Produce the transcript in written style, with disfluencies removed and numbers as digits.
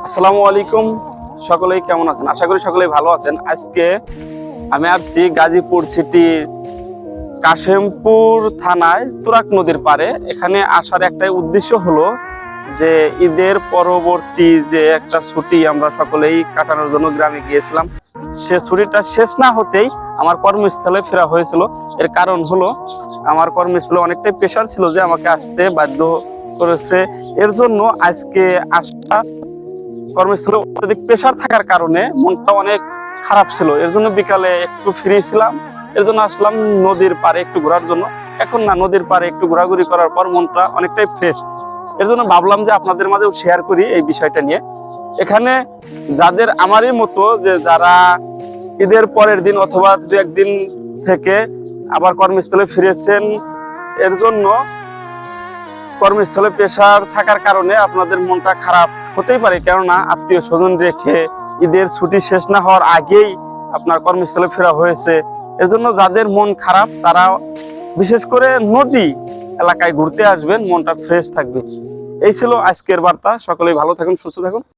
আসসালামু আলাইকুম। সকলেই কেমন আছেন? আশা করি সকলেই ভালো আছেন। আজকে আমি আসছি গাজীপুর সিটি কাশেমপুর থানায় তুরাগ নদীর পাড়ে। এখানে আসার একটাই উদ্দেশ্য হলো যে ঈদের পরবর্তী যে একটা ছুটি আমরা সকলেই কাটানোর জন্য গ্রামে গিয়েছিলাম, সে ছুটিটা শেষ না হতেই আমার কর্মস্থলে ফেরা হয়েছিল। এর কারণ হলো আমার কর্মস্থলে অনেকটাই প্রেশার ছিল যে আমাকে আসতে বাধ্য করেছে। এর জন্য আজকে আসা কর্মস্থলে অত্যধিক প্রেশার থাকার কারণে মনটা অনেক খারাপ ছিল। এর জন্য বিকালে একটু ফ্রি ছিলাম, এর জন্য আসলাম নদীর পাড়ে একটু ঘোরার জন্য। এখন না, নদীর পাড়ে একটু ঘোরাঘুরি করার পর মনটা অনেকটাই ফ্রেশ। এর জন্য ভাবলাম যে আপনাদের মাঝেও শেয়ার করি এই বিষয়টা নিয়ে। এখানে যাদের আমারই মতো যে যারা ঈদের পরের দিন অথবা দু একদিন থেকে আবার কর্মস্থলে ফিরেছেন, এর জন্য কর্মস্থলে প্রেশার থাকার কারণে আপনাদের মনটা খারাপ হতেই পারে, কেননা আত্মীয় স্বজন রেখে ঈদের ছুটি শেষ না হওয়ার আগেই আপনার কর্মস্থলে ফেরা হয়েছে। এর জন্য যাদের মন খারাপ তারা বিশেষ করে নদী এলাকায় ঘুরতে আসবেন, মনটা ফ্রেশ থাকবে। এই ছিল আজকের বার্তা। সকলেই ভালো থাকুন, সুস্থ থাকুন।